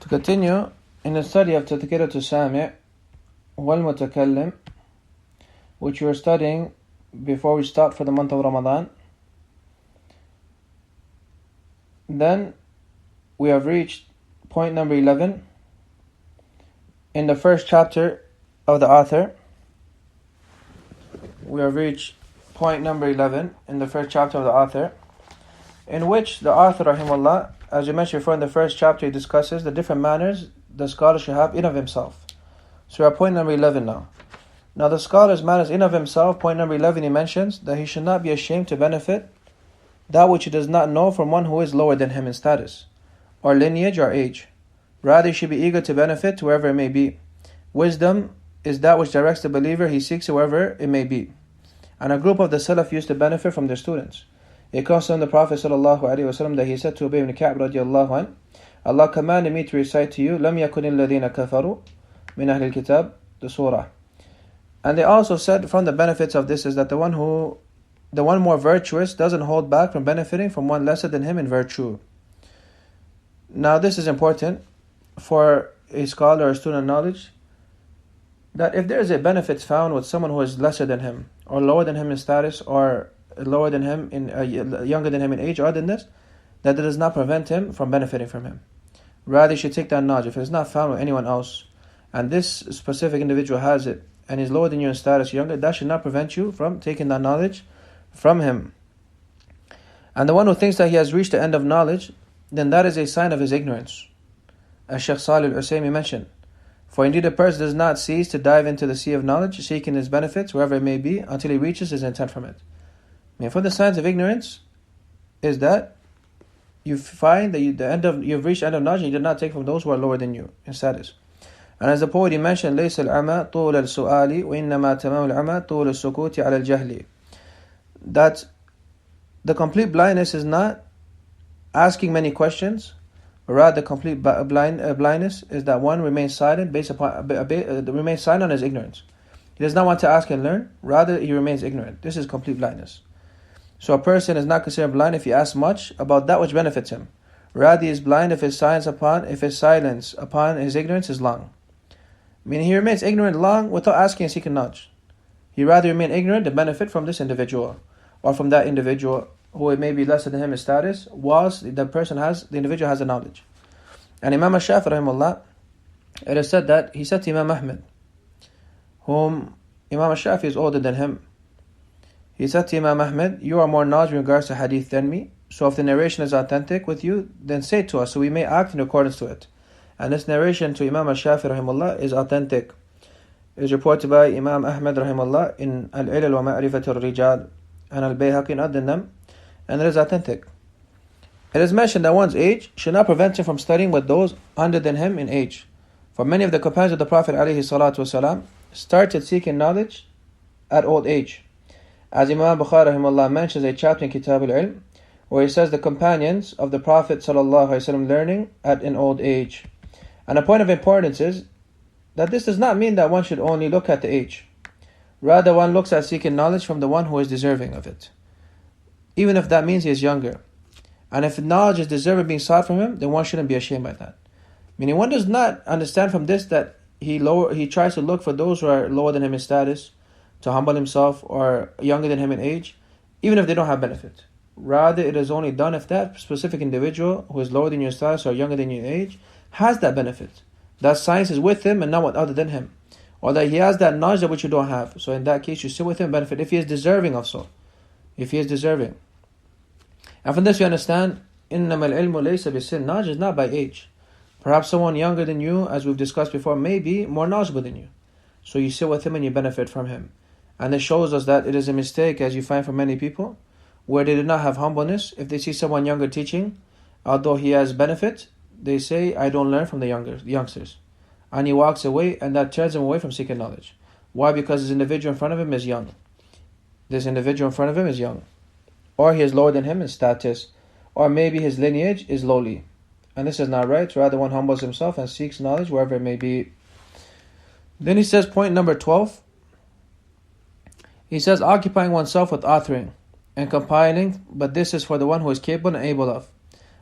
To continue in the study of تذكرة السامع والمتكلم, which we are studying before we start for the month of Ramadan, then we have reached point number 11 in the first chapter of the author. We have reached point number 11 in the first chapter of the author, in which the author, rahimahullah, as we mentioned before in the first chapter, he discusses the different manners the scholar should have in of himself. So we are point number 11 now. Now the scholar's manners in of himself, point number 11, he mentions that he should not be ashamed to benefit that which he does not know from one who is lower than him in status, or lineage, or age. Rather, he should be eager to benefit wherever it may be. Wisdom is that which directs the believer, he seeks it wherever it may be. And a group of the Salaf used to benefit from their students. It comes from the Prophet ﷺ that he said to Ubay ibn Ka'b radiallahu anhu, Allah commanded me to recite to you, لَمْ يَكُنِ الَّذِينَ كَفَرُوا مِنْ أَهْلِ الْكِتَابِ, the surah. And they also said from the benefits of this is that the one more virtuous doesn't hold back from benefiting from one lesser than him in virtue. Now this is important for a scholar or a student of knowledge, that if there is a benefit found with someone who is lesser than him, or lower than him in status, or lower than him younger than him in age, or than this, that does not prevent him from benefiting from him. Rather, you should take that knowledge. If it's not found with anyone else, and this specific individual has it, and is lower than you in status, younger, that should not prevent you from taking that knowledge from him. And the one who thinks that he has reached the end of knowledge, then that is a sign of his ignorance. As Shaykh Salih al-Usaymi mentioned, for indeed a person does not cease to dive into the sea of knowledge, seeking his benefits wherever it may be, until he reaches his intent from it. I mean, for the signs of ignorance is that you find that you've reached the end of knowledge and you did not take from those who are lower than you in status. And as the poet he mentioned, ليس العمى طول السؤال وإنما تمام العمى طول السكوت على الجهل. That the complete blindness is not asking many questions, but rather the complete blindness is that one remains silent remains silent on his ignorance. He does not want to ask and learn, rather he remains ignorant. This is complete blindness. So a person is not considered blind if he asks much about that which benefits him. Rather he is blind if his silence upon his ignorance is long. Meaning he remains ignorant long without asking and seeking knowledge. He rather remain ignorant to benefit from this individual, or from that individual who it may be lesser than him in status, whilst the individual has the knowledge. And Imam al-Shafi'i rahimahullah, it is said that he said to Imam Ahmed, whom Imam al-Shafi'i is older than him, he said to Imam Ahmed, you are more knowledgeable in regards to hadith than me, so if the narration is authentic with you, then say it to us so we may act in accordance to it. And this narration to Imam al-Shafi'i rahimahullah is authentic. It is reported by Imam Ahmed rahimahullah in Al-Ilal wa Ma'rifat al-Rijal and Al-Bayhaqi in Ad-Nam, and it is authentic. It is mentioned that one's age should not prevent him from studying with those under than him in age. For many of the companions of the Prophet ﷺ started seeking knowledge at old age. As Imam Bukhari rahimahullah mentions a chapter in Kitab al-Ilm, where he says the companions of the Prophet ﷺ learning at an old age. And a point of importance is that this does not mean that one should only look at the age. Rather, one looks at seeking knowledge from the one who is deserving of it, even if that means he is younger. And if knowledge is deserving being sought from him, then one shouldn't be ashamed by that. Meaning one does not understand from this that he tries to look for those who are lower than him in status, to humble himself, or younger than him in age, even if they don't have benefit. Rather, it is only done if that specific individual who is lower than your status or younger than your age has that benefit. That science is with him and not with other than him. Or that he has that knowledge that which you don't have. So in that case, you sit with him and benefit if he is deserving of so. If he is deserving. And from this we understand, إِنَّمَا الْعِلْمُ لَيْسَ بِالسِّنِّ. Knowledge is not by age. Perhaps someone younger than you, as we've discussed before, may be more knowledgeable than you. So you sit with him and you benefit from him. And this shows us that it is a mistake, as you find from many people, where they do not have humbleness. If they see someone younger teaching, although he has benefit, they say, I don't learn from the youngsters. And he walks away, and that turns him away from seeking knowledge. Why? Because this individual in front of him is young. Or he is lower than him in status. Or maybe his lineage is lowly. And this is not right. Rather, one humbles himself and seeks knowledge wherever it may be. Then he says, point number 12. He says, occupying oneself with authoring and compiling, but this is for the one who is capable and able of.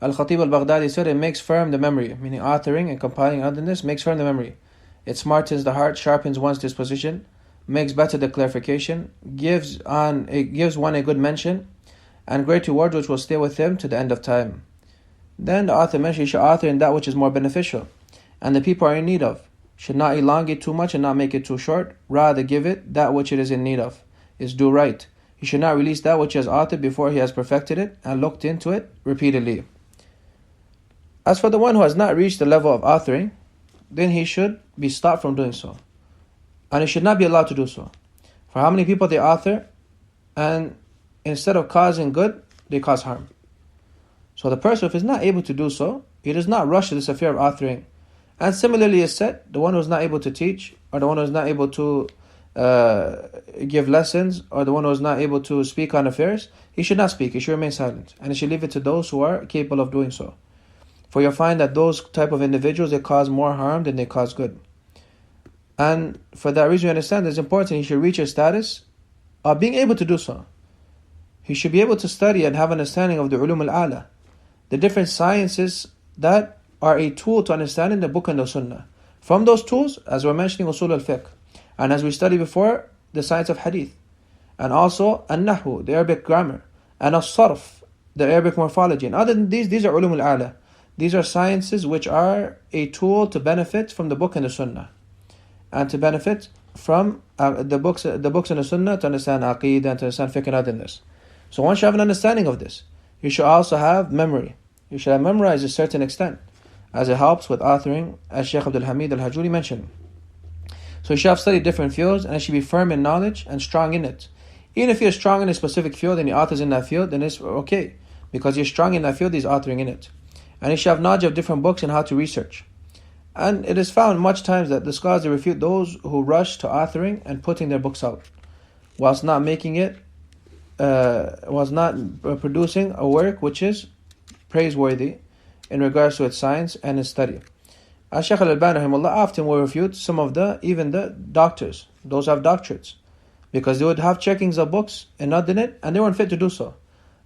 Al-Khatib al-Baghdadi said, it makes firm the memory, meaning authoring and compiling otherness makes firm the memory. It smartens the heart, sharpens one's disposition, makes better the clarification, gives one a good mention, and great reward which will stay with him to the end of time. Then the author mentioned, you should author in that which is more beneficial, and the people are in need of. Should not elongate too much and not make it too short, rather give it that which it is in need of, is do right. He should not release that which he has authored before he has perfected it and looked into it repeatedly. As for the one who has not reached the level of authoring, then he should be stopped from doing so. And he should not be allowed to do so. For how many people they author, and instead of causing good, they cause harm. So the person, if he's not able to do so, he does not rush to this affair of authoring. And similarly is said, the one who is not able to teach, or the one who is not able to give lessons, or the one who is not able to speak on affairs, he should not speak, he should remain silent. And he should leave it to those who are capable of doing so. For you'll find that those type of individuals, they cause more harm than they cause good. And for that reason, we understand it's important he should reach a status of being able to do so. He should be able to study and have understanding of the ulum al-ala, the different sciences that are a tool to understanding the book and the sunnah. From those tools, as we're mentioning, usul al-fiqh, and as we studied before, the science of hadith, and also an-nahwu, the Arabic grammar, and as-sarf, the Arabic morphology. And other than these are ulum al-ala. These are sciences which are a tool to benefit from the book and the sunnah, and to benefit from the books and the sunnah to understand aqeedah and to understand fiqh and otherness. So once you have an understanding of this, you should also have memory. You should have memorized a certain extent, as it helps with authoring, as Shaykh Abdul Hamid al-Hajuri mentioned. So you should have studied different fields, and you should be firm in knowledge and strong in it. Even if you're strong in a specific field and he authors in that field, then it's okay, because you're strong in that field, he's authoring in it. And you should have knowledge of different books and how to research. And it is found much times that the scholars, they refute those who rush to authoring and putting their books out, whilst not producing a work which is praiseworthy in regards to its science and its study. As Shaykh Al-Albani rahimahullah often will refute some of even the doctors, those who have doctorates, because they would have checkings of books and not in it, and they weren't fit to do so,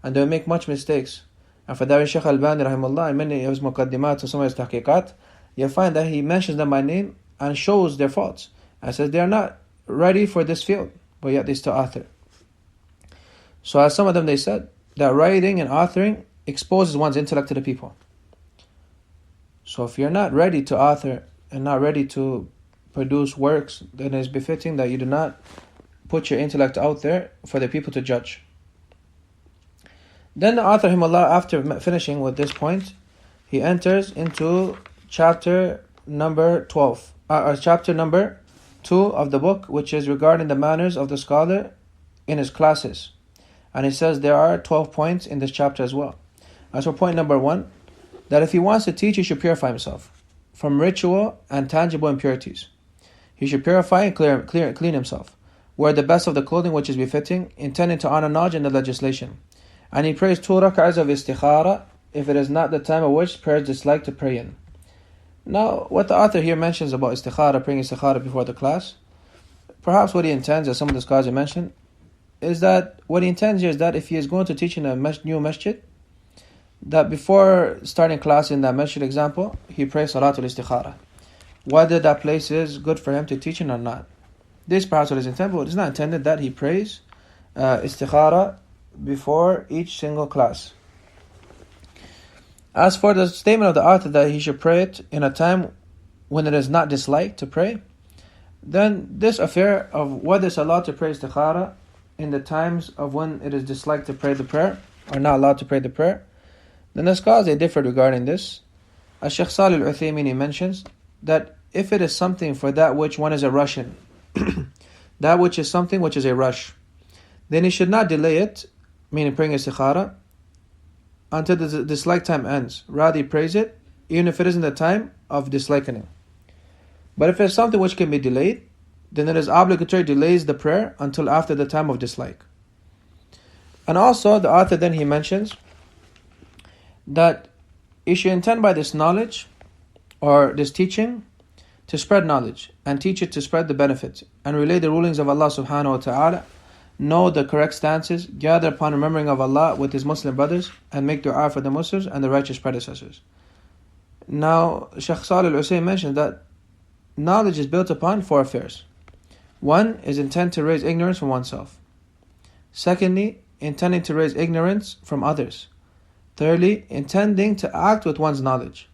and they would make much mistakes. And for that, Shaykh Al-Albani rahimahullah, in many of his muqaddimat and some of his tahqiqat, you'll find that he mentions them by name and shows their faults, and says they are not ready for this field, but yet they still author. So as some of them, they said that writing and authoring exposes one's intellect to the people. So if you're not ready to author and not ready to produce works, then it's befitting that you do not put your intellect out there for the people to judge. Then the author, rahimahullah, after finishing with this point, he enters into chapter number 12, or chapter number 2 of the book, which is regarding the manners of the scholar in his classes. And he says there are 12 points in this chapter as well. As for point number 1, that if he wants to teach, he should purify himself from ritual and tangible impurities. He should purify and clean himself, wear the best of the clothing which is befitting, intending to honor knowledge and the legislation. And he prays 2 rak'ahs of istikhara if it is not the time of which prayer is disliked to pray in. Now, what the author here mentions about istikhara, praying istikhara before the class, perhaps what he intends, as some of the scholars have mentioned, is that what he intends here is that if he is going to teach in a new masjid, that before starting class in that masjid example, he prays salatul istikhara, whether that place is good for him to teach in or not. This perhaps what is intended, but it's not intended that he prays istikhara before each single class. As for the statement of the author that he should pray it in a time when it is not disliked to pray, then this affair of whether it's allowed to pray istikhara in the times of when it is disliked to pray the prayer, or not allowed to pray the prayer, then the scholars, they differ regarding this. As Shaykh Salih al-Uthaymeen mentions that if it is something for that which one is a rush in, that which is something which is a rush, then he should not delay it, meaning praying istikhara, until the dislike time ends. Rather, he prays it, even if it isn't the time of disliking. But if it's something which can be delayed, then it is obligatory delays the prayer until after the time of dislike. And also, the author then he mentions that you should intend by this knowledge or this teaching to spread knowledge and teach it to spread the benefit and relay the rulings of Allah subhanahu wa ta'ala, know the correct stances, gather upon remembering of Allah with his Muslim brothers, and make dua for the Muslims and the righteous predecessors. Now, Shaykh Salih al-Usaym mentioned that knowledge is built upon 4 affairs. 1 is intent to raise ignorance from oneself. Secondly, intending to raise ignorance from others. Thirdly, intending to act with one's knowledge.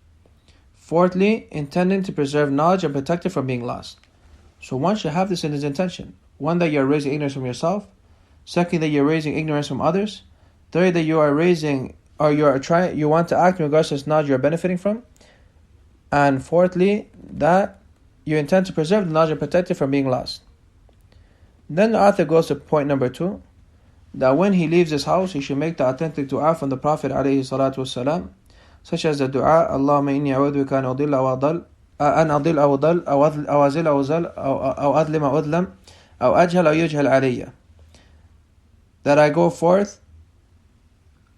Fourthly, intending to preserve knowledge and protect it from being lost. So one should have this in his intention. 1, that you are raising ignorance from yourself. 2nd, that you are raising ignorance from others. 3rd, that you are raising, or you want to act in regards to this knowledge you are benefiting from. And 4thly, that you intend to preserve the knowledge and protect it from being lost. Then the author goes to point number 2, that when he leaves his house, he should make the authentic dua from the Prophet ﷺ, such as the dua, Allahumma inni a'udhu bika an adilla aw adal, an adil aw adal, aw azil aw zal, aw adlim aw udlam, aw ajhal aw yujhal alayya. That I go forth,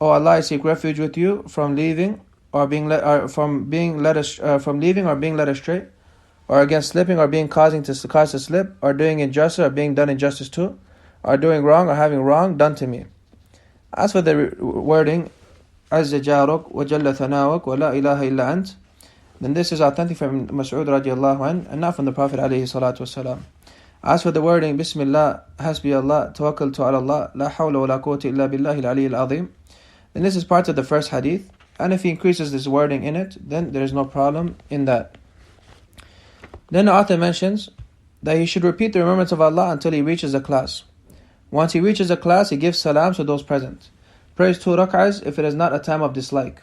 O Allah, I seek refuge with you from leaving or being led astray, or against slipping or being cause to slip, or doing injustice or being done injustice to, or doing wrong or having wrong done to me. As for the wording, Azza jaruk wa jalla thanawuk wa la ilaha illa ant, then this is authentic from Mas'ud radiallahu anh, and not from the Prophet alayhi salatu wasalam. As for the wording, Bismillah, Hasbi Allah, Tawakkaltu ala Allah, La hawla wa la quwwata illa billahi al-aliyyil azim, then this is part of the first hadith, and if he increases this wording in it, then there is no problem in that. Then the author mentions that he should repeat the remembrance of Allah until he reaches a class. Once he reaches a class, he gives salams to those present. Prays 2 rak'ahs if it is not a time of dislike.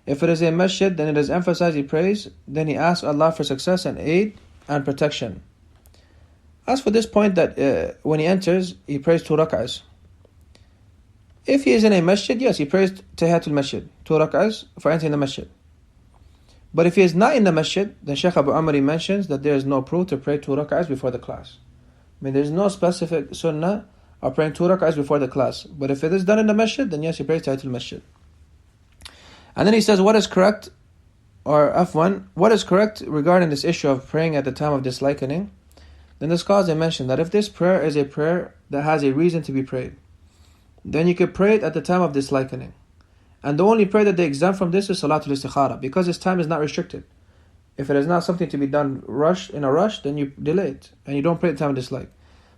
If it is a masjid, then it is emphasized he prays, then he asks Allah for success and aid and protection. As for this point that when he enters, he prays 2 rak'ahs. If he is in a masjid, yes, he prays Tahiyatul Masjid, 2 rak'ahs for entering the masjid. But if he is not in the masjid, then Shaykh Abu Amri mentions that there is no proof to pray 2 rak'ahs before the class. I mean, there is no specific sunnah of praying 2 rak'ahs before the class. But if it is done in the masjid, then yes, he prays Tahiyatul Masjid. And then he says, what is correct, or F1, what is correct regarding this issue of praying at the time of disliking? Then the scholars mention that if this prayer is a prayer that has a reason to be prayed, then you could pray it at the time of disliking. And the only prayer that they exempt from this is Salatul Istiqara, because this time is not restricted. If it is not something to be done in a rush, then you delay it, and you don't pray at the time of dislike.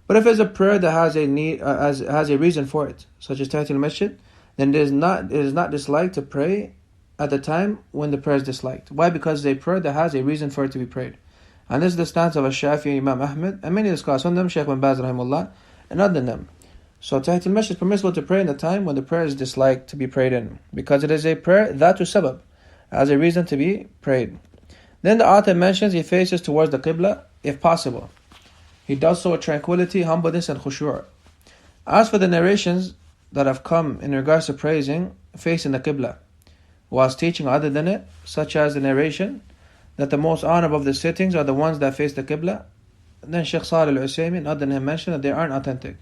But if it's a prayer that has a need, has a reason for it, such as Tahiyatul Masjid, then it is not disliked to pray at the time when the prayer is disliked. Why? Because it's a prayer that has a reason for it to be prayed. And this is the stance of Al-Shafi'i, Imam Ahmed, and many of the scholars, some of them, Shaykh bin Baz rahimahullah, and other than them. So Tahiyatul Masjid is permissible to pray in the time when the prayer is disliked to be prayed in, because it is a prayer dhatu sabab, as a reason to be prayed. Then the author mentions he faces towards the Qibla, if possible. He does so with tranquility, humbleness, and khushu'. As for the narrations that have come in regards to praising facing the Qibla whilst teaching other than it, such as the narration that the most honorable of the sittings are the ones that face the Qibla, then Shaykh Salih al-Usaym and other than him mentioned that they aren't authentic.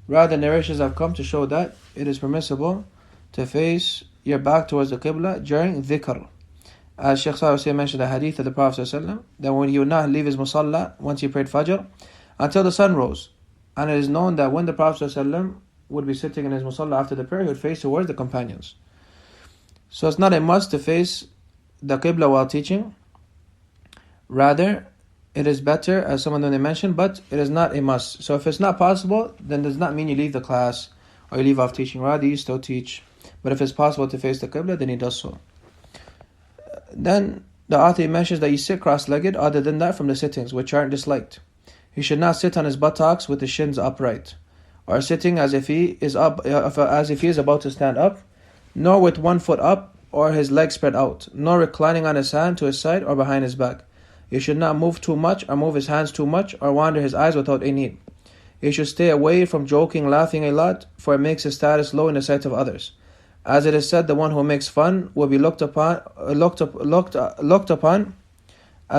Rather, narrations have come to show that it is permissible to face your back towards the Qibla during dhikr. As Shaykh Salih al-Usaym mentioned the hadith of the Prophet ﷺ, that when he would not leave his musalla once he prayed Fajr until the sun rose. And it is known that when the Prophet ﷺ would be sitting in his musalla after the prayer, he would face towards the companions. So it's not a must to face the Qibla while teaching. Rather, it is better, as some of them mentioned, but it is not a must. So if it's not possible, then it does not mean you leave the class or you leave off teaching. Rather, you still teach. But if it's possible to face the Qibla, then he does so. Then the author mentions that you sit cross-legged other than that from the sittings, which aren't disliked. He should not sit on his buttocks with his shins upright, or sitting as if he is about to stand up, nor with one foot up or his legs spread out, nor reclining on his hand to his side or behind his back. He should not move too much or move his hands too much or wander his eyes without a need. He should stay away from joking, laughing a lot, for it makes his status low in the sight of others. As it is said, the one who makes fun will be looked upon. The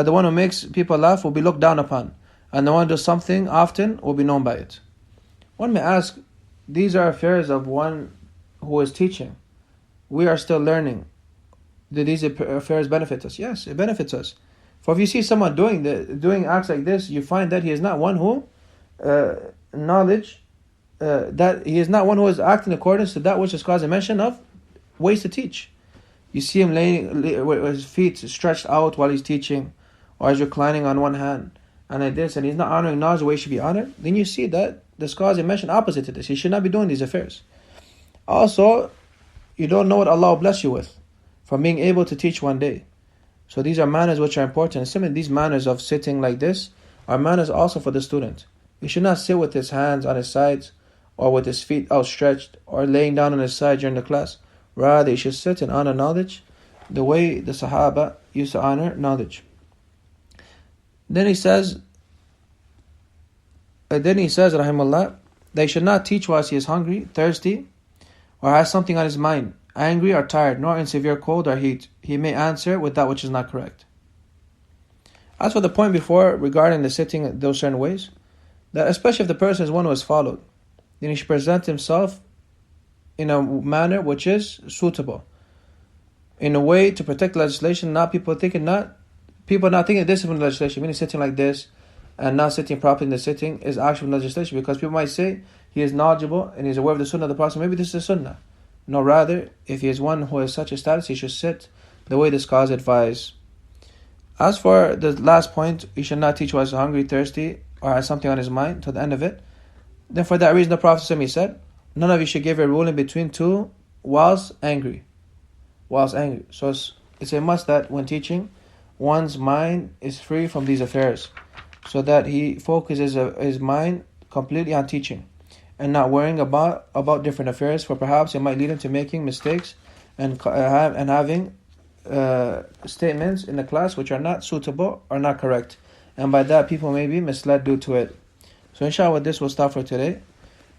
one who makes people laugh will be looked down upon, and the one who does something often will be known by it. One may ask, these are affairs of one who is teaching. We are still learning. Do these affairs benefit us? Yes, it benefits us. For if you see someone doing acts like this, you find that he is not one who knowledge, that he is not one who is acting in accordance to that which the scholars mention of ways to teach. You see him laying with his feet stretched out while he's teaching, or he's reclining on one hand, and like this, and he's not honoring knowledge the way he should be honored. Then you see that the scholars mention opposite to this. He should not be doing these affairs. Also, you don't know what Allah will bless you with from being able to teach one day. So these are manners which are important. Similarly, these manners of sitting like this are manners also for the student. He should not sit with his hands on his sides, or with his feet outstretched, or laying down on his side during the class. Rather, he should sit and honor knowledge the way the Sahaba used to honor knowledge. Then he says, rahimahullah, that he should not teach whilst he is hungry, thirsty, or has something on his mind, angry or tired, nor in severe cold or heat. He may answer with that which is not correct. As for the point before regarding the sitting those certain ways, that especially if the person is one who is followed, then he should present himself in a manner which is suitable, in a way to protect legislation, people not thinking discipline legislation, meaning sitting like this and not sitting properly in the sitting is actual legislation, because people might say he is knowledgeable and he is aware of the sunnah of the Prophet. Maybe this is a sunnah. No, rather, if he is one who has such a status, he should sit the way the scholars advise. As for the last point, he should not teach while he's hungry, thirsty, or has something on his mind to the end of it. Then for that reason, the Prophet said, none of you should give a ruling between two whilst angry. So it's a must that when teaching, one's mind is free from these affairs, so that he focuses his mind completely on teaching and not worrying about different affairs, for perhaps it might lead him to making mistakes and having statements in the class which are not suitable or not correct, and by that people may be misled due to it. So inshallah, with this we'll stop for today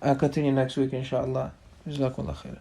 and continue next week inshallah. Jazakumullah khairan.